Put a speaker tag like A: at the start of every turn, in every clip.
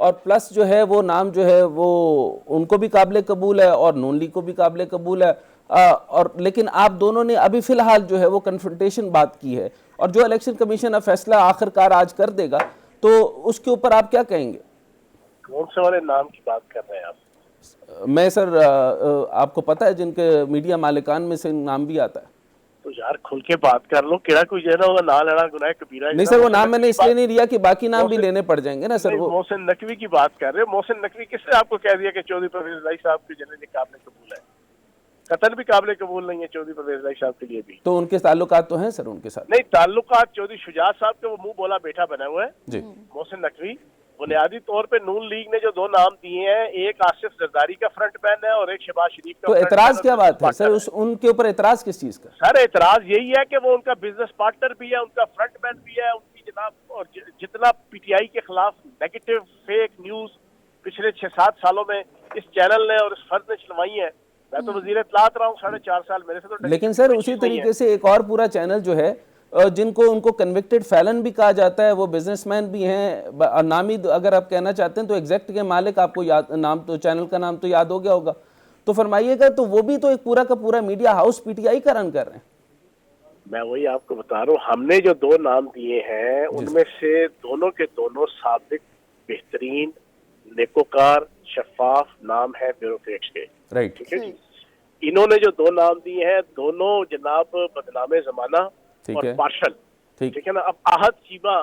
A: اور پلس جو ہے وہ نام جو ہے وہ ان کو بھی قابل قبول ہے اور نون لیگ کو بھی قابل قبول ہے، اور لیکن آپ دونوں نے ابھی فی الحال جو ہے وہ کنفرنٹیشن بات کی ہے، اور جو الیکشن کمیشن اب فیصلہ آخر کار آج کر دے گا تو اس کے اوپر آپ کیا کہیں گے؟
B: کون سے والے نام کی بات کر رہے ہیں آپ؟
A: میں سر آپ کو پتہ ہے جن کے میڈیا مالکان میں سے نام بھی آتا ہے.
B: تو یار کھل کے بات کر لو، کیڑا کوئی جو ہے نا وہ نہ لینا گناہ کبیرہ ہے.
A: نہیں سر وہ نام میں نے اس لیے نہیں لیا کہ باقی نام بھی لینے پڑ جائیں گے نا سر. وہ
B: محسن نقوی کی بات کر رہے ہیں. محسن نقوی کس نے آپ کو کہہ دیا کہ چودھری پرویز الہی صاحب کے جنرلی قابل قبول ہے؟ قطر بھی قابل قبول نہیں ہے چودھری پرویز الہی صاحب کے لیے بھی.
A: تو ان کے تعلقات تو ہیں سر ان کے ساتھ؟
B: نہیں تعلقات چودھری شجاعت صاحب کے وہ منہ بولا بیٹھا بنا ہوا ہے
A: جی.
B: محسن نقوی بنیادی طور پہ نون لیگ نے جو دو نام دیے ہیں، ایک آصف زرداری کا فرنٹ مین ہے اور ایک شہباز شریف کا.
A: تو اعتراض کیا بات ہے سر ان کے اوپر؟ اعتراض کس چیز کا؟
B: سر اعتراض یہی ہے کہ وہ ان کا بزنس پارٹنر بھی ہے، ان کا فرنٹ مین بھی ہے. ان کی جناب اور جتنا پی ٹی آئی کے خلاف نیگیٹو فیک نیوز پچھلے 6-7 سالوں میں اس چینل نے اور اس فرد نے چلوائی ہیں. میں تو وزیر اطلاعات رہا ہوں 4.5 سال، میرے سے تو
A: لیکن سر اسی طریقے سے ایک اور پورا چینل جو ہے جن کو ان کو کنوکٹڈ فیلن بھی کہا جاتا ہے، وہ بزنس مین بھی ہیں، نامی اگر آپ کہنا چاہتے ہیں تو ایگزیکٹ کے مالک، آپ کو نام تو چینل کا نام تو یاد ہو گیا ہوگا، تو فرمائیے گا. تو وہ بھی تو ایک پورا کا پورا media house P T I کا رن کر رہے ہیں.
B: میں وہی آپ کو بتا رہا ہوں، ہم نے جو دو نام دیے ہیں ان میں سے دونوں کے دونوں سابق بہترین نیکوکار شفاف نام ہے بیوروکریٹس کے.
A: رائٹ.
B: ٹھیک ہے جی. انہوں نے جو دو نام دیے ہیں دونوں جناب بدنام زمانہ اور پارشل. ٹھیک ہے نا. اب احد چیبہ،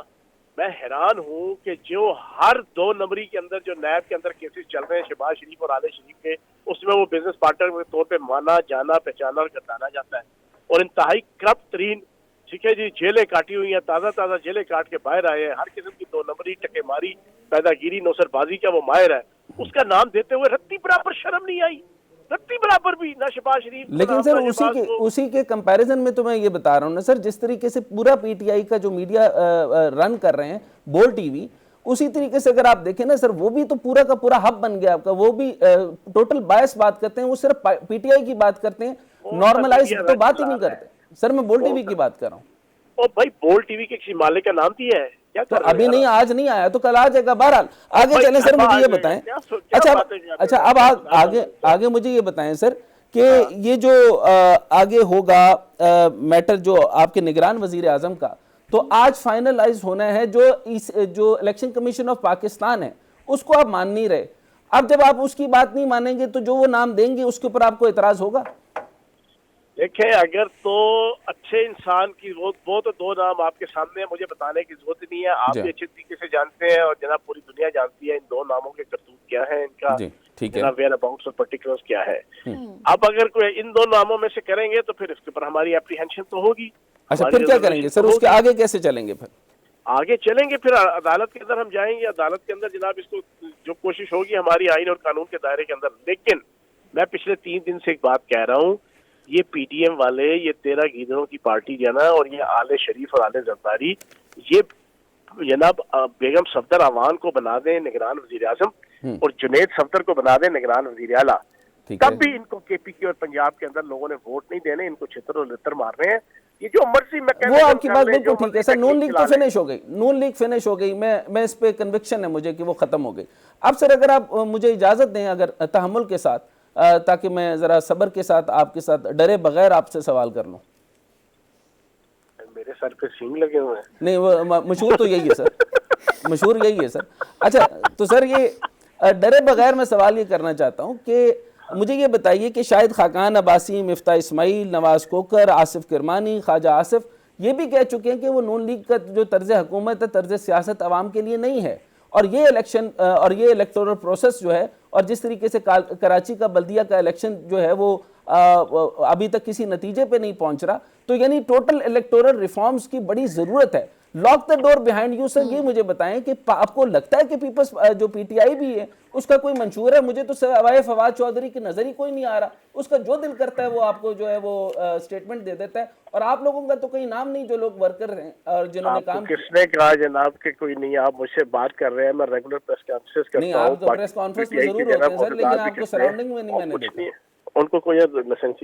B: میں حیران ہوں کہ جو ہر 2 نمبری کے اندر جو نیب کے اندر کیسز چل رہے ہیں شہباز شریف اور عادل شریف کے، اس میں وہ بزنس پارٹنر کے طور پہ مانا جانا پہچانا اور گردانا جاتا ہے، اور انتہائی کرپٹ ترین. ٹھیک ہے جی. جیلیں کاٹی ہوئی ہیں، تازہ جیلیں کاٹ کے باہر آئے ہیں، ہر قسم کی 2 نمبری ٹکے ماری پیدا گیری نوسر بازی کا وہ ماہر ہے. اس کا نام دیتے ہوئے رتی برابر شرم نہیں آئی، رتی برابر بھی نہ شہباز شریف.
A: لیکن سر اسی کے کمپیریزن میں تو میں یہ بتا رہا ہوں نا سر، جس طریقے سے پورا پی ٹی آئی کا جو میڈیا رن کر رہے ہیں بول ٹی وی، اسی طریقے سے اگر آپ دیکھیں نا سر وہ بھی تو پورا کا پورا ہب بن گیا آپ کا. وہ بھی ٹوٹل بائس بات کرتے ہیں، وہ صرف پی ٹی آئی کی بات کرتے ہیں، نارملائز تو بات ہی نہیں کرتے. سر میں بول ٹی وی کی بات کر رہا ہوں.
B: او بھائی بول ٹی وی کے کسی مالک کا نام دیا ہے کیا؟
A: تو ابھی نہیں، آج نہیں آیا تو کل آ جائے گا. بہرحال آگے چلیں سر، مجھے یہ بتائیں. اچھا اب آگے مجھے یہ بتائیں سر کہ یہ جو آگے ہوگا میٹر جو آپ کے نگران وزیر اعظم کا، تو آج فائنلائز ہونا ہے جو الیکشن کمیشن آف پاکستان ہے اس کو آپ مان نہیں رہے. اب جب آپ اس کی بات نہیں مانیں گے تو جو وہ نام دیں گے اس کے اوپر آپ کو اعتراض ہوگا؟
B: دیکھیں اگر تو اچھے انسان کی وہ تو 2 نام آپ کے سامنے ہیں، مجھے بتانے کی ضرورت نہیں ہے. آپ بھی اچھے طریقے سے جانتے ہیں اور جناب پوری دنیا جانتی ہے ان 2 ناموں کے کرتوت کیا ہیں، ان کا جناب ویئر اباؤٹس اور پرٹیکولرز کیا ہے. اب اگر کوئی ان 2 ناموں میں سے کریں گے تو پھر اس کے اوپر ہماری اپریہنشن تو ہوگی.
A: اچھا پھر کیا کریں گے سر؟ اس کے آگے کیسے چلیں گے؟ پھر
B: آگے چلیں گے، پھر عدالت کے اندر ہم جائیں گے. عدالت کے اندر جناب اس کو جو کوشش ہوگی ہماری آئین اور قانون کے دائرے کے اندر. لیکن میں پچھلے 3 دن سے ایک بات کہہ رہا ہوں، یہ پی ٹی ایم والے، یہ 13 گیدڑوں کی پارٹی جو ہے نا، اور یہ آل شریف اور آل زرداری، یہ جناب بیگم صفدر اعوان کو بنا دیں نگران وزیر اعظم اور جنید صفدر کو بنا دیں نگران وزیر اعلیٰ، تب بھی ان کو کے پی کے اور پنجاب کے اندر لوگوں نے ووٹ نہیں دینے. ان کو چھتر اور لتر مار رہے ہیں. یہ جو مرضی
A: وہ آپ کی بات بالکل ٹھیک ہے سر. نون لیگ تو فنش ہو گئی، نون لیگ فنش ہو گئی. میں اس پہ کنوکشن ہے مجھے کہ وہ ختم ہو گئی. اب سر اگر آپ مجھے اجازت دیں، اگر تحمل کے ساتھ، تاکہ میں ذرا صبر کے ساتھ آپ کے ساتھ ڈرے بغیر آپ سے سوال کر لوں.
B: میرے سر پہ سینگ لگے ہوئے ہیں.
A: نہیں وہ مشہور تو یہی ہے سر، مشہور یہی ہے سر. اچھا تو سر یہ ڈرے بغیر میں سوال یہ کرنا چاہتا ہوں کہ مجھے یہ بتائیے کہ شاہد خاقان عباسی، مفتاح اسماعیل، نواز کوکر، آصف کرمانی، خواجہ آصف یہ بھی کہہ چکے ہیں کہ وہ نون لیگ کا جو طرز حکومت ہے، طرز سیاست عوام کے لیے نہیں ہے. اور یہ الیکشن اور یہ الیکٹورل پروسیس جو ہے، اور جس طریقے سے کراچی کا بلدیہ کا الیکشن جو ہے وہ ابھی تک کسی نتیجے پہ نہیں پہنچ رہا، تو یعنی ٹوٹل الیکٹورل ریفارمز کی بڑی ضرورت ہے. Lock the door behind you. Sir یہ مجھے بتائیں کہ آپ کو لگتا ہے کہ پیپلز جو پی ٹی آئی بھی ہے اس کا کوئی منشور ہے؟ مجھے تو سوائے فواد چودھری کی نظر ہی کوئی نہیں آ رہا. اس کا جو دل کرتا ہے وہ آپ کو جو ہے وہ اسٹیٹمنٹ دے دیتا ہے. اور آپ لوگوں کا تو کوئی نام نہیں جو لوگ ورکر ہیں اور جنہوں نے کام.
B: کس نے کہا جناب کہ کوئی نہیں؟ آپ مجھ سے بات کر رہے ہیں، میں ریگولر پریس کانفرنس کرتا ہوں.
A: نہیں آپ تو پریس کانفرنس میں ضرور ہوتے ہیں سر، لیکن آپ کو سراؤنڈنگ میں نہیں میں نے دیکھا.
B: ان کو کوئی لائسنس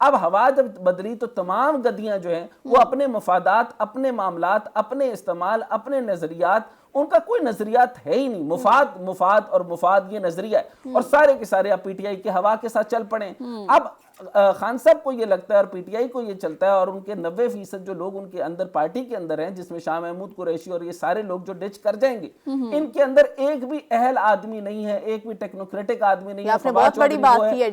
A: اب ہوا جب بدلی تو تمام گدیاں جو ہیں وہ اپنے مفادات، اپنے معاملات، اپنے استعمال، اپنے نظریات، ان کا کوئی نظریات ہے ہی نہیں، مفاد اور مفاد یہ نظریہ ہے، اور سارے کے سارے اب پی ٹی آئی کے ہوا کے ساتھ چل پڑے. اب خان صاحب کو یہ لگتا ہے اور پی ٹی آئی کو یہ چلتا ہے، اور ان کے 90% جو لوگ ان کے اندر پارٹی کے اندر ہیں، جس میں شاہ محمود قریشی اور یہ سارے لوگ جو ڈچ کر جائیں گے، ان کے اندر ایک بھی اہل آدمی نہیں ہے، ایک بھی ٹیکنوکریٹک آدمی نہیں ہے.
C: آپ نے بہت بڑی بات کی ہے،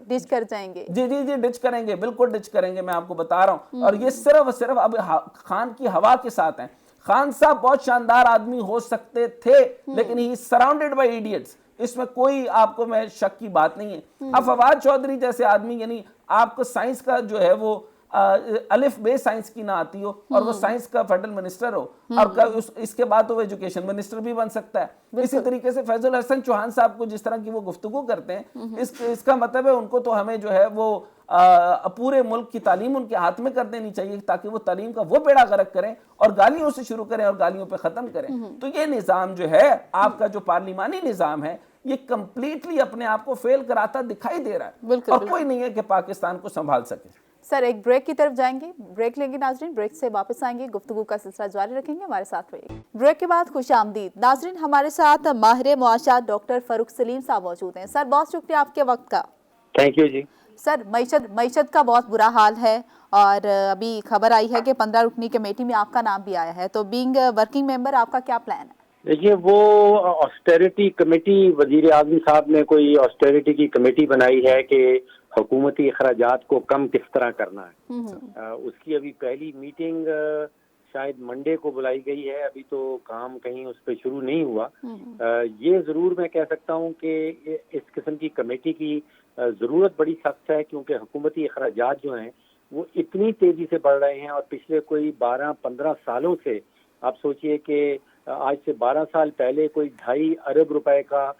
C: ڈچ کر جائیں گے.
A: جی جی جی ڈچ کریں گے، بالکل ڈچ کریں گے، میں آپ کو بتا رہا ہوں. اور یہ صرف اب خان کی ہوا کے ساتھ ہیں. خان صاحب بہت شاندار آدمی ہو سکتے تھے، لیکن ہی سراؤنڈڈ بائی ایڈیٹس، اس میں کوئی آپ کو میں شک کی بات نہیں ہے. اب فواد چودھری جیسے آدمی، یعنی آپ کو سائنس کا جو ہے وہ الف بے سائنس کی نہ آتی ہو، اور وہ سائنس کا فیڈرل منسٹر ہو، اور اس کے بعد وہ ایجوکیشن منسٹر بھی بن سکتا ہے. اسی طریقے سے فیض الحسن چوہان صاحب کو جس طرح کی وہ گفتگو کرتے ہیں، اس کا مطلب ہے ان کو تو ہمیں جو ہے وہ پورے ملک کی تعلیم ان کے ہاتھ میں کر دینی چاہیے، تاکہ وہ تعلیم کا وہ بیڑا غرق کریں اور گالیوں سے شروع کریں اور گالیوں پہ ختم کریں. تو یہ نظام جو ہے آپ کا، جو پارلیمانی نظام ہے، یہ کمپلیٹلی اپنے آپ کو فیل کراتا دکھائی دے رہا ہے، اور کوئی نہیں ہے کہ پاکستان کو سنبھال سکے.
C: سر ایک بریک کی طرف جائیں گے، بریک لیں گے ناظرین، بریک سے واپس آئیں گے، گفتگو کا سلسلہ جاری رکھیں گے، ہمارے ساتھ رہیے. بریک کے بعد خوش آمدید ناظرین، ہمارے ساتھ ماہر معاشات ڈاکٹر فاروق سلیم صاحب موجود ہیں. سر بہت شکریہ آپ کے وقت کا.
D: تھینک یو جی.
C: سر معیشت کا بہت برا حال ہے، اور ابھی خبر آئی ہے کہ 15 رکنی کمیٹی میں آپ کا نام بھی آیا ہے، تو بینگ ورکنگ ممبر آپ کا کیا پلان ہے؟
D: دیکھیے، وہ آسٹیریٹی کمیٹی، وزیر اعظم صاحب نے کوئی آسٹیریٹی کی کمیٹی بنائی ہے کہ حکومتی اخراجات کو کم کس طرح کرنا ہے. اس کی ابھی پہلی میٹنگ شاید منڈے کو بلائی گئی ہے، ابھی تو کام کہیں اس پہ شروع نہیں ہوا. یہ ضرور میں کہہ سکتا ہوں کہ اس قسم کی کمیٹی کی ضرورت بڑی سخت ہے، کیونکہ حکومتی اخراجات جو ہیں وہ اتنی تیزی سے بڑھ رہے ہیں، اور پچھلے کوئی 12-15 سالوں سے، آپ سوچئے کہ آج سے 12 سال پہلے کوئی 2.5 ارب روپے کا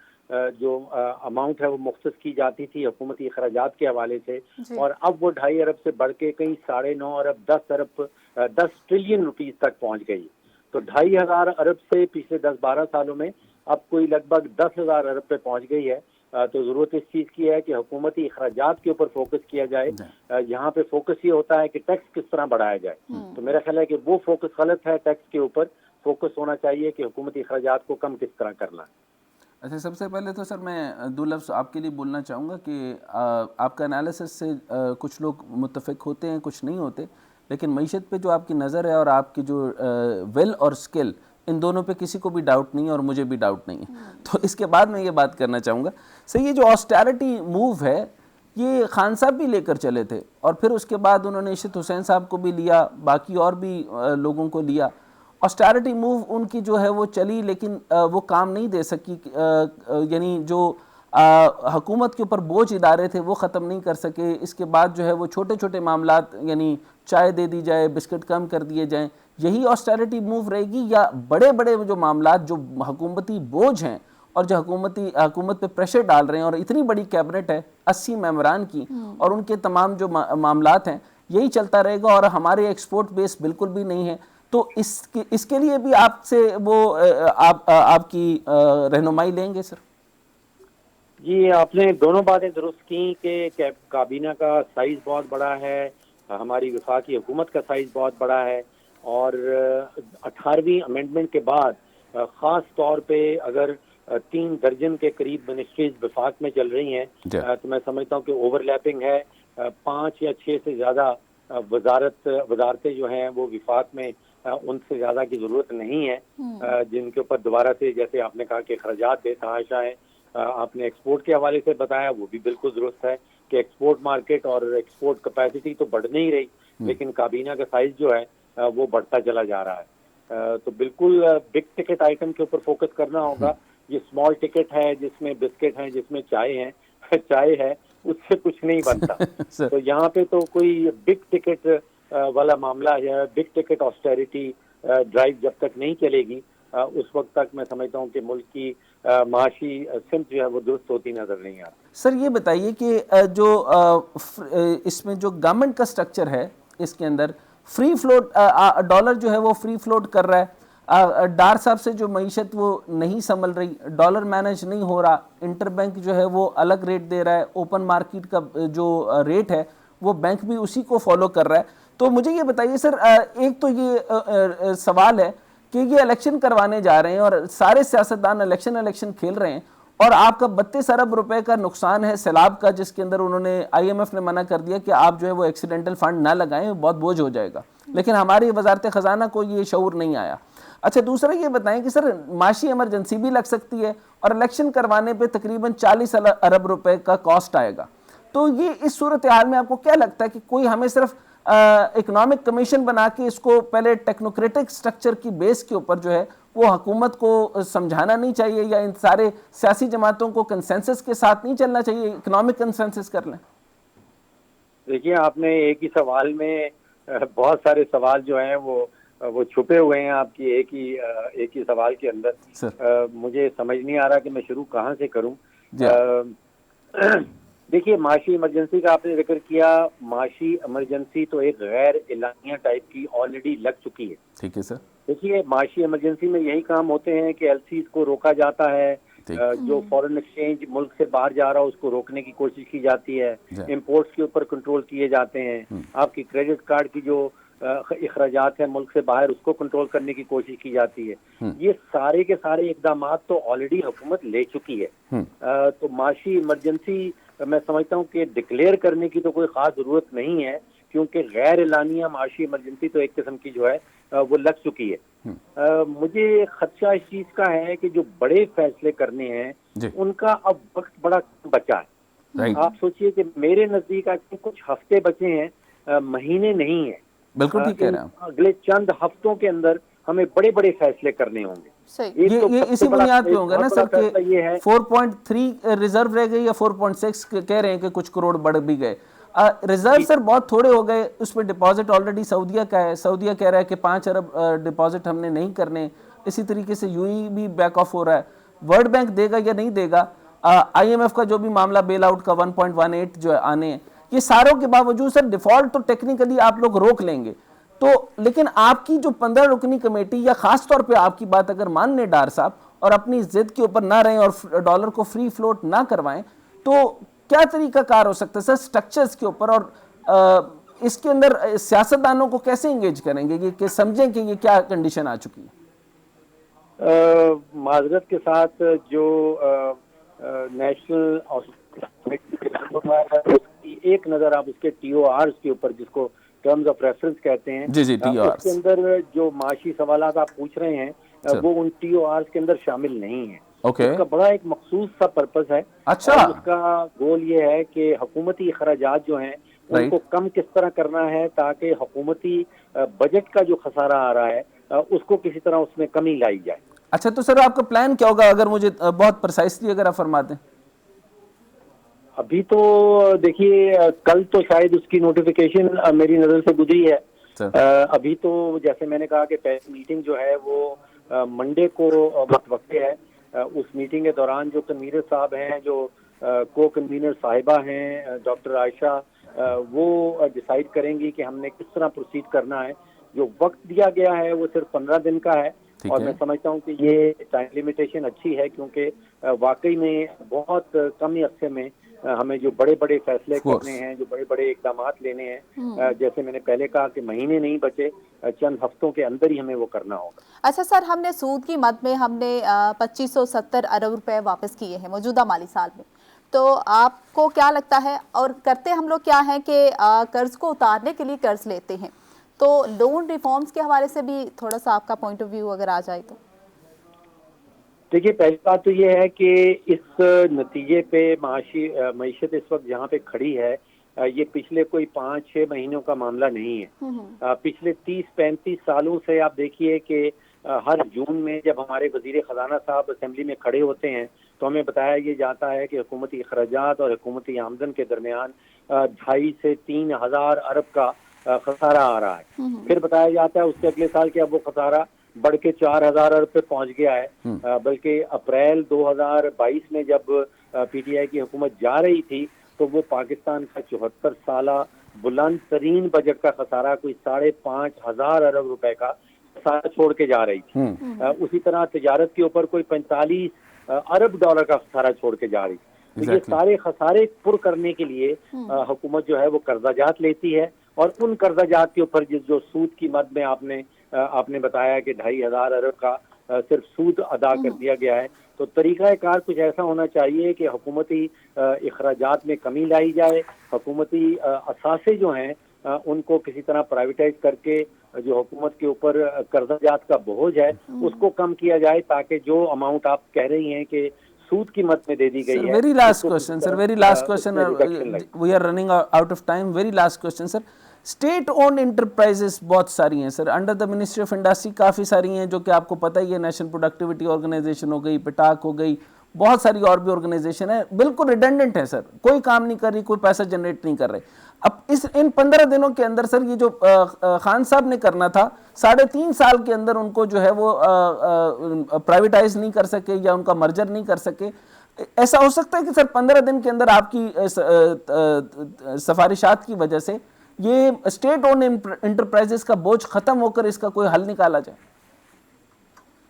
D: جو اماؤنٹ ہے وہ مختص کی جاتی تھی حکومتی اخراجات کے حوالے سے، اور اب وہ 2.5 ارب سے بڑھ کے کہیں 9.5 ارب 10 ٹریلین روپیز تک پہنچ گئی. تو 2.5 ارب سے پچھلے 10-12 سالوں میں اب کوئی لگ بھگ 10,000 ارب پہ پہنچ گئی ہے. تو ضرورت اس چیز کی ہے کہ حکومتی اخراجات کے اوپر فوکس کیا جائے. یہاں پہ فوکس یہ ہوتا ہے کہ ٹیکس کس طرح بڑھایا جائے. تو میرا خیال ہے کہ وہ فوکس غلط ہے، ٹیکس کے اوپر فوکس ہونا چاہیے کہ حکومتی اخراجات کو کم کس طرح کرنا ہے.
A: اچھا، سب سے پہلے تو سر میں 2 لفظ آپ کے لیے بولنا چاہوں گا کہ آپ کا انالیسس سے کچھ لوگ متفق ہوتے ہیں، کچھ نہیں ہوتے، لیکن معیشت پہ جو آپ کی نظر ہے اور آپ کی جو ول اور سکل، ان دونوں پہ کسی کو بھی ڈاؤٹ نہیں ہے، اور مجھے بھی ڈاؤٹ نہیں ہے. تو اس کے بعد میں یہ بات کرنا چاہوں گا سر، یہ جو آسٹیرٹی موو ہے، یہ خان صاحب بھی لے کر چلے تھے، اور پھر اس کے بعد انہوں نے عشرت حسین صاحب کو بھی لیا، باقی اور بھی لوگوں کو لیا. آسٹیرٹی موو ان کی جو ہے وہ چلی، لیکن وہ کام نہیں دے سکی. یعنی جو حکومت کے اوپر بوجھ ادارے تھے وہ ختم نہیں کر سکے. اس کے بعد جو ہے وہ چھوٹے چھوٹے معاملات، یعنی چائے دے دی جائے، بسکٹ کم کر دیے جائیں، یہی آسٹیرٹی موو رہے گی، یا بڑے بڑے جو معاملات جو حکومتی بوجھ ہیں اور جو حکومت پہ پریشر ڈال رہے ہیں، اور اتنی بڑی کیبنٹ ہے 80 ممبران کی، اور ان کے تمام جو معاملات ہیں، یہی چلتا رہے گا، اور ہمارے ایکسپورٹ بیس بالکل بھی نہیں ہے. تو اس کے لیے بھی آپ سے وہ آپ کی رہنمائی لیں گے سر؟
D: جی، آپ نے دونوں باتیں درست کی کہ کابینہ کا سائز بہت بڑا ہے، ہماری وفاقی حکومت کا سائز بہت بڑا ہے، اور 18ویں امینڈمنٹ کے بعد خاص طور پہ اگر 3 درجن کے قریب منسٹریز وفاق میں چل رہی ہیں، تو میں سمجھتا ہوں کہ اوور لیپنگ ہے. 5 یا 6 سے زیادہ وزارتیں جو ہیں وہ وفاق میں، ان سے زیادہ کی ضرورت نہیں ہے، جن کے اوپر دوبارہ سے، جیسے آپ نے کہا کہ اخراجات بے تحاشا ہیں. آپ نے ایکسپورٹ کے حوالے سے بتایا، وہ بھی بالکل درست ہے کہ ایکسپورٹ مارکیٹ اور ایکسپورٹ کیپیسٹی تو بڑھ نہیں رہی، لیکن کابینہ کا سائز جو ہے وہ بڑھتا چلا جا رہا ہے. تو بالکل بگ ٹکٹ آئٹم کے اوپر فوکس کرنا ہوگا. یہ اسمال ٹکٹ ہے، جس میں بسکٹ ہیں، جس میں چائے ہے، اس سے کچھ نہیں بنتا. تو یہاں پہ تو کوئی بگ ٹکٹ والا معاملہ ہے، بگ ٹکٹ آسٹیریٹی ڈرائیو جب تک نہیں چلے گی، اس وقت تک میں سمجھتا ہوں کہ ملک کی معاشی سمت جو ہے وہ درست ہوتی نظر نہیں آتی.
A: سر یہ بتائیے کہ جو اس میں جو گورنمنٹ کا سٹرکچر ہے، اس کے اندر فری فلوٹ ڈالر جو ہے وہ فری فلوٹ کر رہا ہے. ڈار صاحب سے جو معیشت وہ نہیں سنبھل رہی، ڈالر مینج نہیں ہو رہا، انٹر بینک جو ہے وہ الگ ریٹ دے رہا ہے، اوپن مارکیٹ کا جو ریٹ ہے وہ بینک بھی اسی کو فالو کر رہا ہے. تو مجھے یہ بتائیے سر, ایک تو یہ سوال ہے کہ یہ الیکشن کروانے جا رہے ہیں اور سارے سیاستدان الیکشن کھیل رہے ہیں, اور آپ کا 32 ارب روپے کا نقصان ہے سیلاب کا, جس کے اندر انہوں نے IMF نے منع کر دیا کہ آپ جو ہے وہ ایکسیڈنٹل فنڈ نہ لگائیں, بہت بوجھ ہو جائے گا, لیکن ہماری وزارت خزانہ کو یہ شعور نہیں آیا. اچھا دوسرا یہ بتائیں کہ سر معاشی ایمرجنسی بھی لگ سکتی ہے اور الیکشن کروانے پہ تقریباً 40 ارب روپے کا کاسٹ آئے گا, تو یہ اس صورتحال میں آپ کو کیا لگتا ہے کہ کوئی ہمیں صرف اکنامک کمیشن بنا کے اس کو پہلے ٹیکنوکریٹک سٹرکچر کی بیس کے اوپر جو ہے وہ حکومت کو سمجھانا نہیں چاہیے, یا ان سارے سیاسی جماعتوں کو کنسنسس کے ساتھ نہیں چلنا چاہیے, اکنامک کنسنسس کر لیں؟
D: دیکھیے آپ نے ایک ہی سوال میں بہت سارے سوال جو ہیں وہ چھپے ہوئے ہیں آپ کی ایک ہی سوال کے اندر. مجھے سمجھ نہیں آ رہا کہ میں شروع کہاں سے کروں. دیکھیے معاشی ایمرجنسی کا آپ نے ذکر کیا, معاشی ایمرجنسی تو ایک غیر اعلانیہ ٹائپ کی آلریڈی لگ چکی ہے.
A: ٹھیک ہے سر.
D: دیکھیے معاشی ایمرجنسی میں یہی کام ہوتے ہیں کہ LCs کو روکا جاتا ہے, جو فورن ایکسچینج ملک سے باہر جا رہا ہو اس کو روکنے کی کوشش کی جاتی ہے, امپورٹس کے اوپر کنٹرول کیے جاتے ہیں, آپ کی کریڈٹ کارڈ کی جو اخراجات ہیں ملک سے باہر اس کو کنٹرول کرنے کی کوشش کی جاتی ہے. یہ سارے کے سارے اقدامات تو آلریڈی حکومت لے چکی ہے. تو معاشی ایمرجنسی میں سمجھتا ہوں کہ ڈکلیئر کرنے کی تو کوئی خاص ضرورت نہیں ہے, کیونکہ غیر اعلانیہ معاشی ایمرجنسی تو ایک قسم کی جو ہے وہ لگ چکی ہے. مجھے خدشہ اس چیز کا ہے کہ جو بڑے فیصلے کرنے ہیں ان کا اب وقت بڑا بچا ہے. آپ سوچئے کہ میرے نزدیک آج کچھ ہفتے بچے ہیں, مہینے نہیں ہیں.
A: بالکل ٹھیک کہہ رہے ہیں.
D: اگلے چند ہفتوں کے اندر ہمیں بڑے بڑے فیصلے کرنے ہوں گے.
A: یہ اسی بنیاد پہ ہوں گے نا سر کہ 4.3 ریزرو رہ گئی یا 4.6 کہہ رہے ہیں کہ کچھ کروڑ بڑھ بھی گئے. ریزرو سر بہت تھوڑے ہو گئے, اس میں ڈپازٹ آلریڈی سعودیہ کا ہے, سعودیہ کہہ رہا ہے کہ 5 ارب ڈپازٹ ہم نے نہیں کرنے. اسی طریقے سے UAE بھی بیک آف ہو رہا ہے. ورلڈ بینک دے گا یا نہیں دے گا, IMF کا جو بھی معاملہ بیل آؤٹ کا 1.18 جو آنے ہیں, یہ ساروں کے باوجود سر ڈیفالٹ تو ٹیکنیکلی آپ لوگ روک لیں گے. تو لیکن آپ کی جو 15 رکنی کمیٹی, یا خاص طور پہ آپ کی بات اگر مان لیں ڈار صاحب اور اپنی ضد کے اوپر نہ رہیں اور ڈالر کو فری فلوٹ نہ کروائیں, تو کیا طریقہ کار ہو سکتا ہے سر سٹرکچرز کے اوپر, اور اس کے اندر سیاستدانوں کو کیسے انگیج کریں گے کہ سمجھیں کہ یہ کیا کنڈیشن آ چکی ہے؟
D: معذرت کے ساتھ جو نیشنل ایک نظر آپ اس کے TORs کے اوپر, جس کو ٹرمز آف ریفرنس کہتے ہیں, اس کے اندر جو معاشی سوالات آپ پوچھ رہے ہیں وہ ان TORs کے اندر شامل نہیں ہیں. اس کا بڑا ایک مخصوص سا پرپس ہے. اس کا گول یہ ہے کہ حکومتی اخراجات جو ہیں ان کو کم کس طرح کرنا ہے تاکہ حکومتی بجٹ کا جو خسارہ آ رہا ہے اس کو کسی طرح اس میں کمی لائی جائے.
A: اچھا تو سر آپ کا پلان کیا ہوگا, اگر مجھے بہت پرسائسلی اگر آپ فرما دیں؟
D: ابھی تو دیکھیے کل تو شاید اس کی نوٹیفیکیشن میری نظر سے گزری ہے. ابھی تو جیسے میں نے کہا کہ پہلی میٹنگ جو ہے وہ منڈے کو متوقع ہے. اس میٹنگ کے دوران جو کنوینر صاحب ہیں, جو کو کنوینر صاحبہ ہیں ڈاکٹر عائشہ, وہ ڈیسائیڈ کریں گی کہ ہم نے کس طرح پروسیڈ کرنا ہے. جو وقت دیا گیا ہے وہ صرف 15 دن کا ہے, اور میں سمجھتا ہوں کہ یہ ٹائم لیمیٹیشن اچھی ہے, کیونکہ واقعی میں بہت کم عرصے میں ہمیں جو بڑے بڑے فیصلے کرنے ہیں, جو بڑے بڑے اقدامات لینے ہیں, جیسے میں نے پہلے کہا کہ مہینے نہیں بچے, چند ہفتوں کے اندر ہی ہمیں وہ کرنا ہوگا.
C: اچھا سر, ہم نے سود کی مد میں ہم نے 2570 ارب روپے واپس کیے ہیں موجودہ مالی سال میں, تو آپ کو کیا لگتا ہے, اور کرتے ہم لوگ کیا ہیں کہ قرض کو اتارنے کے لیے قرض لیتے ہیں, تو لون ریفارمز کے حوالے سے بھی تھوڑا سا آپ کا پوائنٹ آف ویو اگر آ جائے تو؟
D: دیکھیے پہلی بات تو یہ ہے کہ اس نتیجے پہ معیشت اس وقت جہاں پہ کھڑی ہے یہ پچھلے کوئی 5-6 مہینوں کا معاملہ نہیں ہے. پچھلے 30-35 سالوں سے آپ دیکھیے کہ ہر جون میں جب ہمارے وزیر خزانہ صاحب اسمبلی میں کھڑے ہوتے ہیں تو ہمیں بتایا یہ جاتا ہے کہ حکومتی اخراجات اور حکومتی آمدن کے درمیان 2,500 سے 3,000 ارب کا خسارہ آ رہا ہے. پھر بتایا جاتا ہے اس کے اگلے سال کہ اب وہ خسارہ بڑھ کے 4,000 ارب پہ پہنچ گیا ہے. بلکہ اپریل 2022 میں جب PTI کی حکومت جا رہی تھی تو وہ پاکستان کا 74 سالہ بلند ترین بجٹ کا خسارہ کوئی 5,500 ارب روپے کا خسارہ چھوڑ کے جا رہی تھی. اسی طرح تجارت کے اوپر کوئی 45 ارب ڈالر کا خسارہ چھوڑ کے جا رہی تھی. تو یہ سارے خسارے پر کرنے کے لیے حکومت جو ہے وہ قرضہ جات لیتی ہے، اور ان قرضہ جات کے اوپر جو سود کی مد میں آپ نے بتایا کہ 2,500 ارب کا صرف سود ادا کر دیا گیا ہے، تو طریقہ کار کچھ ایسا ہونا چاہیے کہ حکومتی اخراجات میں کمی لائی جائے، حکومتی اثاثے جو ہیں ان کو کسی طرح پرائیویٹائز کر کے جو حکومت کے اوپر قرضہ جات کا بوجھ ہے اس کو کم کیا جائے، تاکہ جو اماؤنٹ آپ کہہ رہی ہیں کہ سود کی مد میں دے دی گئی ہے.
A: Very last question sir, very last question, we are running out of time. Very last question sir, state owned enterprises بہت ساری ہیں sir, under the ministry of industry کافی ساری ہیں، جو کہ آپ کو پتہ ہی ہے، نیشنل پروڈکٹیوٹی آرگنائزیشن ہو گئی، پٹاک ہو گئی، بہت ساری اور بھی آرگنائزیشن ہیں، بالکل ریڈنڈنٹ ہے سر، کوئی کام نہیں کر رہی، کوئی پیسہ جنریٹ نہیں کر رہے. اب ان 15 دنوں کے اندر سر یہ جو خان صاحب نے کرنا تھا 3.5 سال کے اندر ان کو جو ہے وہ پرائیویٹائز نہیں کر سکے یا ان کا مرجر نہیں کر سکے. ایسا ہو سکتا ہے کہ سر 15 دن کے اندر آپ کی سفارشات کی وجہ سے یہ اسٹیٹ اون انٹرپرائزز کا بوجھ ختم ہو کر اس کا کوئی حل نکالا جائے؟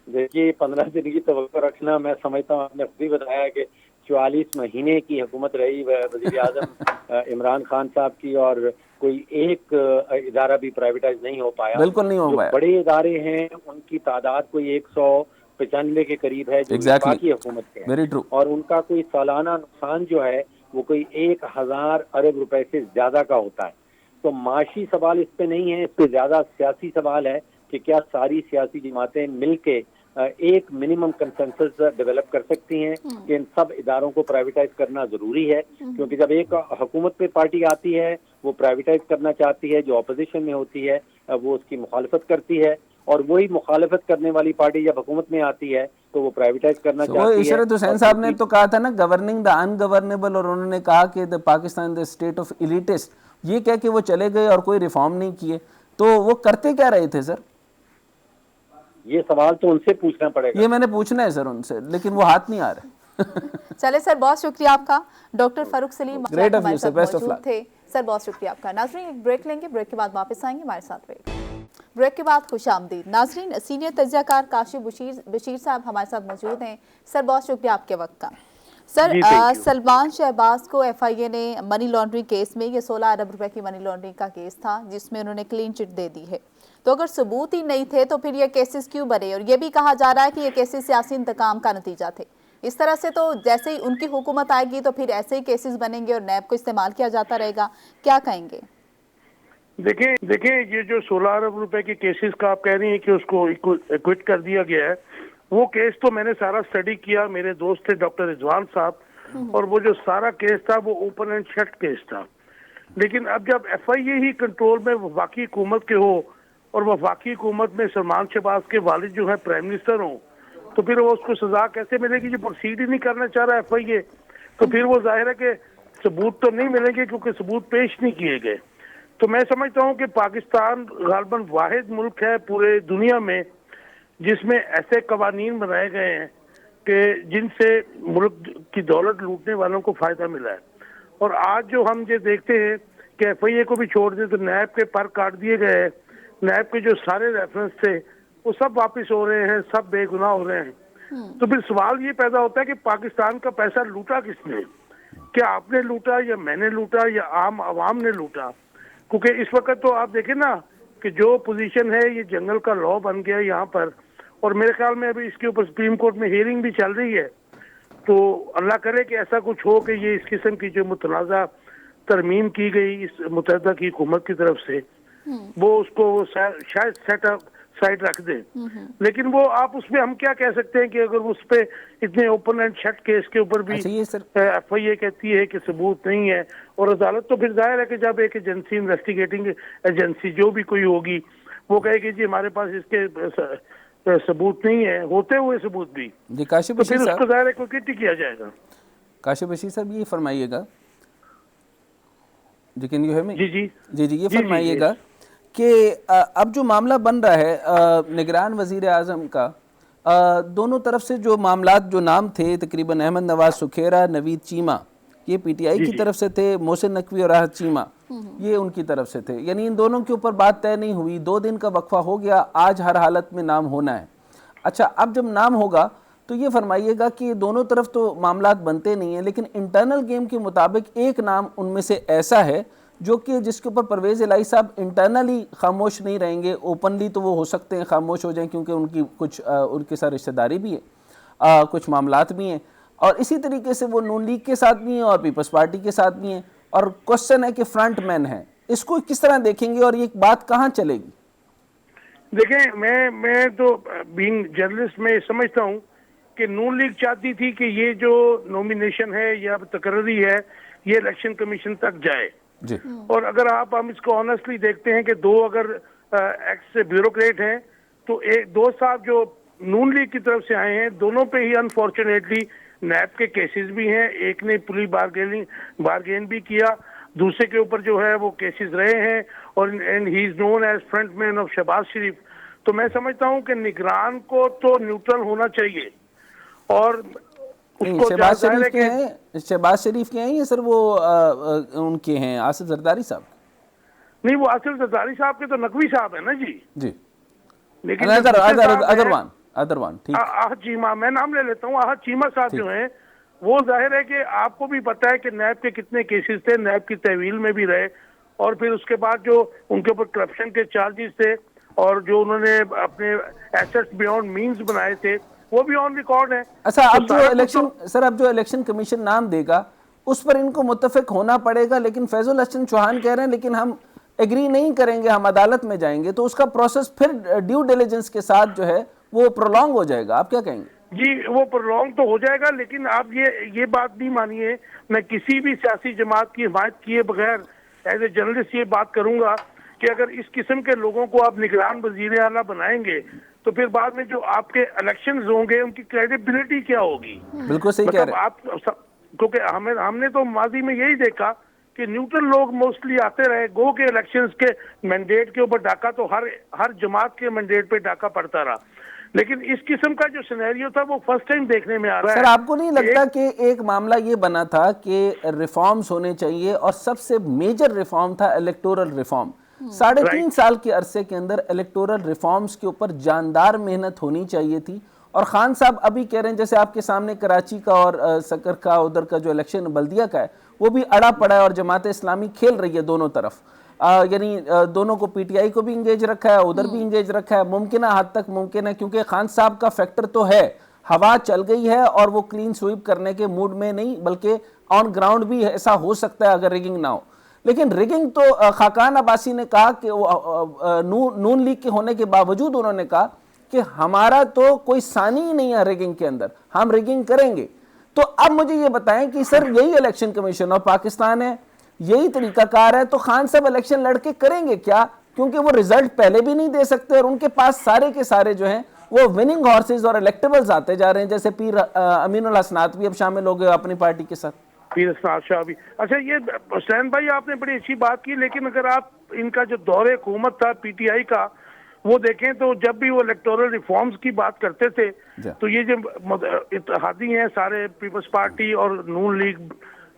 D: دیکھیے 15 دن کی توقع رکھنا، میں سمجھتا ہوں آپ نے خود ہی بتایا کہ 44 مہینے کی حکومت رہی وزیر اعظم عمران خان صاحب کی، اور کوئی ایک ادارہ بھی پرائیویٹائز نہیں ہو پایا.
A: بالکل نہیں ہو پایا.
D: بڑے ادارے ہیں ان کی تعداد کوئی 195 کے قریب ہے جو وفاقی حکومت کے ہیں، اور ان کا کوئی سالانہ نقصان جو ہے وہ کوئی 1,000 ارب روپے سے زیادہ کا ہوتا ہے. تو معاشی سوال اس پہ نہیں ہے، اس پہ زیادہ سیاسی سوال ہے کہ کیا ساری سیاسی جماعتیں مل کے ایک منیمم کنسنسس ڈیولپ کر سکتی ہیں کہ ان سب اداروں کو پرائیویٹائز کرنا ضروری ہے. کیونکہ جب ایک حکومت پہ پارٹی آتی ہے وہ پرائیویٹائز کرنا چاہتی ہے، جو اپوزیشن میں ہوتی ہے وہ اس کی مخالفت کرتی ہے، اور وہی مخالفت کرنے والی پارٹی جب حکومت میں آتی ہے تو وہ پرائیویٹائز کرنا چاہتی ہے.
A: عشرت حسین صاحب نے تو کہا تھا نا گورننگ دا ان گورنیبل، اور انہوں نے کہا کہ Pakistan the state of elitist, یہ کہہ کے وہ چلے گئے اور کوئی ریفارم نہیں کیے. تو وہ کرتے کیا رہے تھے سر؟
D: یہ سوال تو ان سے پوچھنا پڑے گا.
A: یہ میں نے پوچھنا ہے سر ان سے، لیکن وہ ہاتھ نہیں آ رہے.
C: چلے سر، بہت شکریہ آپ کا. ڈاکٹر فاروق سلیم ہمارے ساتھ موجود تھے. سر بہت شکریہ آپ کا. ناظرین ایک بریک لیں گے، بریک کے بعد واپس آئیں گے ہمارے ساتھ. بریک کے بعد خوش آمدید. ناظرین سینئر تجزیہ کار کاشف بشیر صاحب ہمارے ساتھ موجود ہیں. سر بہت شکریہ آپ کے وقت کا. سر سلمان شہباز کو ایف آئی اے نے منی لانڈرنگ کیس میں، یہ 16 ارب روپے کی منی لانڈرنگ کا کیس تھا جس میں انہوں نے کلین چٹ دے دی ہے. تو اگر ثبوت ہی نہیں تھے تو پھر یہ کیسز کیوں بنے؟ اور یہ بھی کہا جا رہا ہے کہ یہ کیسز سیاسی انتقام کا نتیجہ تھے. اس طرح سے تو جیسے ہی ان کی حکومت آئے گی تو پھر ایسے ہی کیسز بنیں گے اور نیب کو استعمال کیا جاتا رہے گا. کیا کہیں گے؟
E: دیکھیں یہ جو 16 ارب روپے کے کیسز کا آپ کہہ رہی ہیں کہ اس کو ایکوٹ کر دیا گیا ہے، وہ کیس تو میں نے سارا اسٹڈی کیا. میرے دوست تھے ڈاکٹر رضوان صاحب، اور وہ جو سارا کیس تھا وہ اوپن اینڈ شٹ کیس تھا. لیکن اب جب ایف آئی اے ہی کنٹرول میں وفاقی حکومت کے ہو، اور وفاقی حکومت میں سلمان شہباز کے والد جو ہے پرائم منسٹر ہوں، تو پھر وہ اس کو سزا کیسے ملے گی؟ جو پروسیڈ ہی نہیں کرنا چاہ رہا ایف آئی اے، تو پھر وہ ظاہر ہے کہ ثبوت تو نہیں ملیں گے کیونکہ ثبوت پیش نہیں کیے گئے. تو میں سمجھتا ہوں کہ پاکستان غالباً واحد ملک ہے پورے دنیا میں جس میں ایسے قوانین بنائے گئے ہیں کہ جن سے ملک کی دولت لوٹنے والوں کو فائدہ ملا ہے. اور آج جو ہم یہ دیکھتے ہیں کہ ایف آئی اے کو بھی چھوڑ دیں تو نیب کے پر کاٹ دیے گئے ہیں، نیب کے جو سارے ریفرنس تھے وہ سب واپس ہو رہے ہیں، سب بے گناہ ہو رہے ہیں. تو پھر سوال یہ پیدا ہوتا ہے کہ پاکستان کا پیسہ لوٹا کس نے؟ کیا آپ نے لوٹا، یا میں نے لوٹا، یا عام عوام نے لوٹا؟ کیونکہ اس وقت تو آپ دیکھیں نا کہ جو پوزیشن ہے یہ جنگل کا لا بن گیا یہاں پر، اور میرے خیال میں ابھی اس کے اوپر سپریم کورٹ میں ہیئرنگ بھی چل رہی ہے. تو اللہ کرے کہ ایسا کچھ ہو کہ یہ اس قسم کی جو متنازع ترمیم کی گئی اس متحدہ کی حکومت کی طرف سے، وہ اس کو شاید سیٹ اپ سائٹ رکھ دیں. لیکن وہ آپ اس میں ہم کیا کہہ سکتے ہیں کہ اگر اس پہ اتنے اوپن اینڈ شٹ کیس کے اوپر بھی ایف آئی اے کہتی ہے کہ ثبوت نہیں ہے، اور عدالت تو پھر ظاہر ہے کہ جب ایک ایجنسی انویسٹیگیٹنگ ایجنسی جو بھی کوئی ہوگی وہ کہے کہ جی ہمارے پاس اس کے ثبوت نہیں ہے، ہوتے ہوئے ثبوت بھی،
A: جی کاشف
E: تو
A: بشیر
E: پھر اس
A: صاحب،
E: کو ظاہر ہے کوئی کیا جائے گا.
A: کاشف بشیر صاحب یہ فرمائیے گا، جی کین یو ہیئر می؟
E: جی
A: یہ فرمائیے گا کہ اب جو معاملہ بن رہا ہے نگران وزیر اعظم کا، دونوں طرف سے جو معاملات جو نام تھے تقریباً احمد نواز سکھیرا، نوید چیمہ، یہ پی ٹی آئی کی طرف سے تھے، محسن نقوی اور راحت چیمہ یہ ان کی طرف سے تھے، یعنی ان دونوں کے اوپر بات طے نہیں ہوئی. 2 دن کا وقفہ ہو گیا، آج ہر حالت میں نام ہونا ہے. اچھا اب جب نام ہوگا تو یہ فرمائیے گا کہ دونوں طرف تو معاملات بنتے نہیں ہیں، لیکن انٹرنل گیم کے مطابق ایک نام ان میں سے ایسا ہے جو کہ جس کے اوپر پرویز الہی صاحب انٹرنلی خاموش نہیں رہیں گے، اوپنلی تو وہ ہو سکتے ہیں خاموش ہو جائیں کیونکہ ان کی کچھ ان کے ساتھ رشتہ داری بھی ہے، کچھ معاملات بھی ہیں، اور اسی طریقے سے وہ نون لیگ کے ساتھ بھی ہیں اور پیپلز پارٹی کے ساتھ بھی ہیں، اور کوشچن ہے کہ فرنٹ مین ہیں، اس کو کس طرح دیکھیں گے اور یہ بات کہاں چلے گی؟
E: دیکھیں میں تو بینگ جرنلسٹ میں سمجھتا ہوں کہ نون لیگ چاہتی تھی کہ یہ جو نومینیشن ہے یا تقرری ہے یہ الیکشن کمیشن تک جائے،
A: جی،
E: اور اگر ہم اس کو آنیسٹلی دیکھتے ہیں کہ دو اگر ایکس بیوروکریٹ ہیں تو دو صاحب جو نون لیگ کی طرف سے آئے ہیں دونوں پہ ہی انفارچونیٹلی نیب کے کیسز بھی ہیں، ایک نے پوری بارگین بھی کیا، دوسرے کے اوپر جو ہے وہ کیسز رہے ہیں، اور he is known as front man of Shahbaz Sharif. تو میں سمجھتا ہوں کہ نگران کو تو نیوٹرل ہونا چاہیے، اور اس کو
A: شہباز
E: ظاہر ہے
A: شریف کے
E: کہ
A: ہیں، شہباز شریف کے ہیں یا سر وہ ان کے ہیں آصف زرداری صاحب؟
E: نہیں، وہ آصف زرداری صاحب کے تو نقوی صاحب ہیں نا جی،
A: جی،
E: لیکن
A: ادر وان ٹھیک،
E: آہد چیمہ، میں نام لے لیتا ہوں، آہد چیمہ صاحب جو ہیں وہ ظاہر ہے کہ آپ کو بھی پتا ہے کہ نیب کے کتنے کیسز تھے، نیب کی تحویل میں بھی رہے، اور پھر اس کے بعد جو ان کے اوپر کرپشن کے چارجز تھے اور جو انہوں نے اپنے ایسٹس بیونڈ مینز بنائے تھے وہ بھی آن ریکارڈ ہیں.
A: اچھا اب جو الیکشن کمیشن نام دے گا اس پر ان کو متفق ہونا پڑے گا، لیکن فیض الحسن چوہان کہہ رہے ہیں لیکن ہم ایگری نہیں کریں گے، ہم عدالت میں جائیں گے، تو اس کا پروسیس پھر ڈیو ڈیلیجنس کے ساتھ جو ہے وہ پرولونگ ہو جائے گا، آپ کیا کہیں گے؟
E: جی وہ پرولونگ تو ہو جائے گا، لیکن آپ یہ بات نہیں مانیے، میں کسی بھی سیاسی جماعت کی حمایت کیے بغیر ایز اے جرنلسٹ یہ بات کروں گا کہ اگر اس قسم کے لوگوں کو آپ نگران وزیر اعلیٰ بنائیں گے تو پھر بعد میں جو آپ کے الیکشنز ہوں گے ان کی کریڈیبلٹی کیا ہوگی؟
A: بالکل صحیح کہہ رہے ہیں.
E: کیونکہ ہم نے تو ماضی میں یہی دیکھا کہ نیوٹرل لوگ موسٹلی آتے رہے، گو کے الیکشنز کے مینڈیٹ کے اوپر ڈاکہ تو ہر جماعت کے مینڈیٹ پہ ڈاکہ پڑتا رہا، لیکن اس قسم کا جو سینیریو تھا وہ فرسٹ ٹائم دیکھنے میں آ رہا ہے.
A: سر آپ کو نہیں لگتا کہ ایک معاملہ یہ بنا تھا کہ ریفارمز ہونے چاہیے اور سب سے میجر ریفارم تھا الیکٹورل ریفارم؟ 3.5 سال کے عرصے کے اندر الیکٹورل ریفارمز کے اوپر جاندار محنت ہونی چاہیے تھی، اور خان صاحب ابھی کہہ رہے ہیں جیسے آپ کے سامنے کراچی کا اور سکر کا ادھر کا جو الیکشن بلدیہ کا ہے وہ بھی اڑا پڑا ہے اور جماعت اسلامی کھیل رہی ہے دونوں طرف، یعنی دونوں کو پی ٹی آئی کو بھی انگیج رکھا ہے، ادھر بھی انگیج رکھا ہے، ممکنہ حد تک ممکن ہے کیونکہ خان صاحب کا فیکٹر تو ہے، ہوا چل گئی ہے اور وہ کلین سویپ کرنے کے موڈ میں نہیں بلکہ آن گراؤنڈ بھی ایسا ہو سکتا ہے اگر ریگنگ نہ ہو. لیکن ریگنگ تو خاقان عباسی نے کہا کہ نون لیگ کے ہونے کے باوجود انہوں نے کہا کہ ہمارا تو کوئی ثانی ہی نہیں ہے ریگنگ کے اندر، ہم ریگنگ کریں گے. تو اب مجھے یہ بتائیں کہ سر یہی الیکشن کمیشن آف پاکستان ہے، یہی طریقہ کار ہے، تو خان صاحب الیکشن لڑ کے کریں گے کیا؟ کیونکہ وہ رزلٹ پہلے بھی نہیں دے سکتے اور ان کے پاس سارے کے سارے جو ہیں وہ وننگ ہارسز اور الیکٹیبلز آتے جا رہے ہیں، جیسے پیر امین الحسنات بھی اب شامل ہو گئے اپنی پارٹی کے ساتھ.
E: پیر اسناد شاہ بھی. اچھا یہ حسین بھائی آپ نے بڑی اچھی بات کی، لیکن اگر آپ ان کا جو دور حکومت تھا پی ٹی آئی کا وہ دیکھیں تو جب بھی وہ الیکٹورل ریفارمز کی بات کرتے تھے تو یہ جو اتحادی ہیں سارے پیپلز پارٹی اور نون لیگ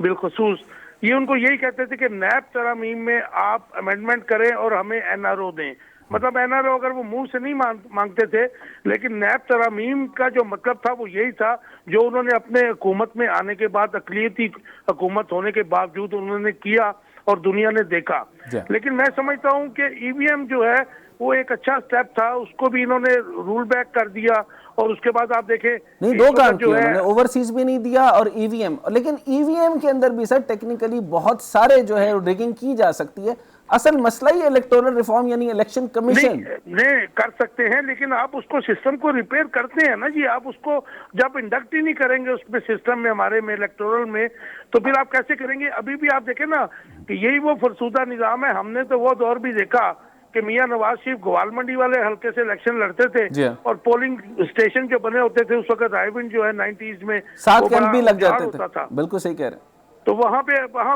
E: بالخصوص، یہ ان کو یہی کہتے تھے کہ نیب ترامیم میں آپ امینڈمنٹ کریں اور ہمیں این آر او دیں. مطلب این آر او اگر وہ منہ سے نہیں مانگتے تھے، لیکن نیب ترامیم کا جو مطلب تھا وہ یہی تھا جو انہوں نے اپنے حکومت میں آنے کے بعد اقلیتی حکومت ہونے کے باوجود انہوں نے کیا اور دنیا نے دیکھا. لیکن میں سمجھتا ہوں کہ ای وی ایم جو ہے وہ ایک اچھا سٹیپ تھا، اس کو بھی انہوں نے رول بیک کر دیا، اور اس کے بعد آپ دیکھیں
A: نہیں دو کام کیے انہوں نے، اوورسیز بھی نہیں دیا اور ای وی ایم، لیکن ای وی ایم کے اندر بھی سر ٹیکنیکلی بہت سارے جو ہے ریگنگ کی جا سکتی ہے. اصل مسئلہ ہی الیکٹورل ریفارم یعنی الیکشن کمیشن
E: نہیں کر سکتے ہیں، لیکن آپ اس کو سسٹم کو ریپیئر کرتے ہیں نا جی. آپ اس کو جب انڈکٹ ہی نہیں کریں گے اس میں سسٹم میں ہمارے میں الیکٹورل میں تو پھر آپ کیسے کریں گے؟ ابھی بھی آپ دیکھیں نا کہ یہی وہ فرسودہ نظام ہے. ہم نے تو وہ دور بھی دیکھا کہ میاں نواز شریف گوال منڈی والے حلقے سے الیکشن لڑتے تھے اور پولنگ اسٹیشن جو بنے ہوتے تھے اس وقت رائے ونڈ جو ہے 90s میں
A: 7 کیمپ بھی لگ جاتے تھے. بالکل صحیح کہہ رہے ہیں.
E: تو وہاں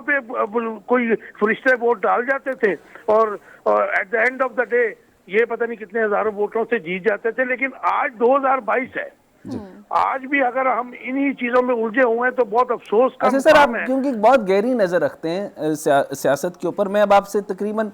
E: پہ کوئی فرشتے ووٹ ڈال جاتے تھے اور at the end of the day یہ پتہ نہیں کتنے ہزاروں ووٹوں سے جیت جاتے تھے. لیکن آج 2022 ہے، آج بھی اگر ہم انہی چیزوں میں الجھے ہوئے ہیں تو بہت افسوس کا
A: مقام ہے. سر آپ کیونکہ بہت گہری نظر رکھتے ہیں سیاست کے اوپر، میں اب آپ سے تقریباً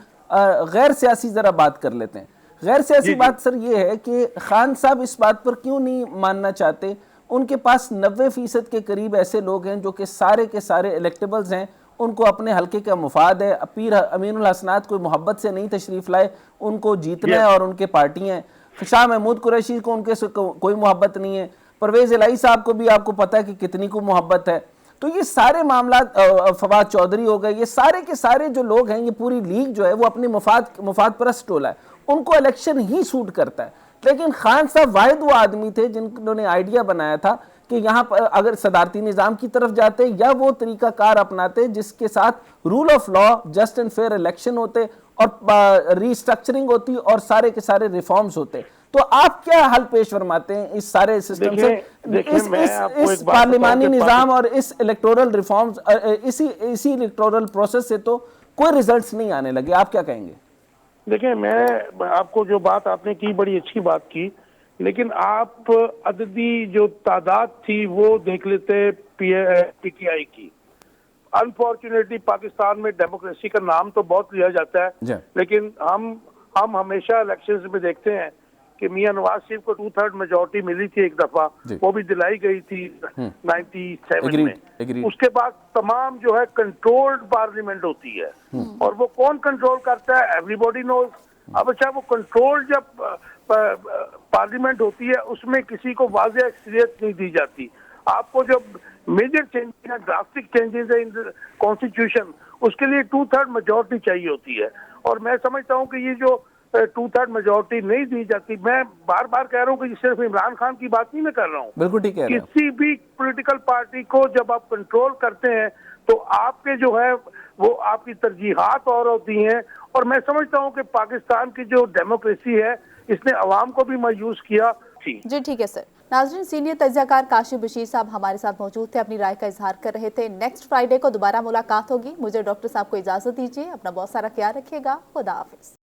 A: غیر سیاسی ذرا بات کر لیتے ہیں. غیر سیاسی بات سر یہ ہے کہ خان صاحب اس بات پر کیوں نہیں ماننا چاہتے ان کے پاس 90% کے قریب ایسے لوگ ہیں جو کہ سارے الیکٹیبلز ہیں، ان کو اپنے حلقے کا مفاد ہے، پیر امین الحسنات کوئی محبت سے نہیں تشریف لائے، ان کو جیتنا ہے اور ان کے پارٹی ہیں، شاہ محمود قریشی کو ان کے کوئی محبت نہیں ہے، پرویز الہی صاحب کو بھی آپ کو پتہ ہے کہ کتنی کو محبت ہے. تو یہ سارے معاملات، فواد چودھری ہو گئے، یہ سارے کے سارے جو لوگ ہیں، یہ پوری لیگ جو ہے وہ اپنی مفاد پرست ٹولہ ہے، ان کو الیکشن ہی سوٹ کرتا ہے. لیکن خان صاحب واحد وہ آدمی تھے جنہوں نے آئیڈیا بنایا تھا کہ یہاں پر اگر صدارتی نظام کی طرف جاتے یا وہ طریقہ کار اپناتے جس کے ساتھ rule of law, just and fair election ہوتے اور ری اسٹرکچرنگ ہوتی اور سارے کے سارے ریفارمز ہوتے. تو آپ کیا حل پیش فرماتے ہیں اس سارے سسٹم سے، اس پارلیمانی نظام اور اس الیکٹورل ریفارمز، اسی الیکٹورل پروسیس سے تو کوئی ریزلٹس نہیں آنے لگے، آپ کیا کہیں گے؟
E: دیکھیں، میں آپ کو جو بات آپ نے کی بڑی اچھی بات کی، لیکن آپ عددی جو تعداد تھی وہ دیکھ لیتے پی ٹی آئی کی. انفارچونیٹلی پاکستان میں ڈیموکریسی کا نام تو بہت لیا جاتا ہے، لیکن ہم ہمیشہ الیکشنز میں دیکھتے ہیں کہ میاں نواز شریف کو 2/3 میجورٹی ملی تھی ایک دفعہ، وہ بھی دلائی گئی تھی 97 میں. اس کے بعد تمام جو ہے کنٹرولڈ پارلیمنٹ ہوتی ہے، اور وہ کون کنٹرول کرتا ہے؟ ایوری باڈی نوز. اب اچھا، وہ کنٹرول جب پارلیمنٹ ہوتی ہے اس میں کسی کو واضح اکثریت نہیں دی جاتی. آپ کو جب میجر چینجز ہیں، ڈراسٹک چینجز ہیں کانسٹیٹیوشن، اس کے لیے 2/3 میجورٹی چاہیے ہوتی ہے. اور میں سمجھتا ہوں کہ یہ جو 2/3 میجورٹی نہیں دی جاتی، میں بار بار کہہ رہا ہوں کہ یہ صرف عمران خان کی بات نہیں میں کر رہا ہوں،
A: بالکل ٹھیک ہے.
E: کسی بھی پولیٹیکل پارٹی کو جب آپ کنٹرول کرتے ہیں تو آپ کے جو ہے وہ آپ کی ترجیحات اور ہوتی ہیں. اور میں سمجھتا ہوں کہ پاکستان کی جو ڈیموکریسی ہے اس نے عوام کو بھی مایوس کیا.
C: جی ٹھیک ہے سر. ناظرین، سینئر تجزیہ کار کاشف بشیر صاحب ہمارے ساتھ موجود تھے، اپنی رائے کا اظہار کر رہے تھے. نیکسٹ فرائیڈے کو دوبارہ ملاقات ہوگی. مجھے ڈاکٹر صاحب کو اجازت دیجیے، اپنا بہت سارا خیال رکھیے گا. خدا حافظ.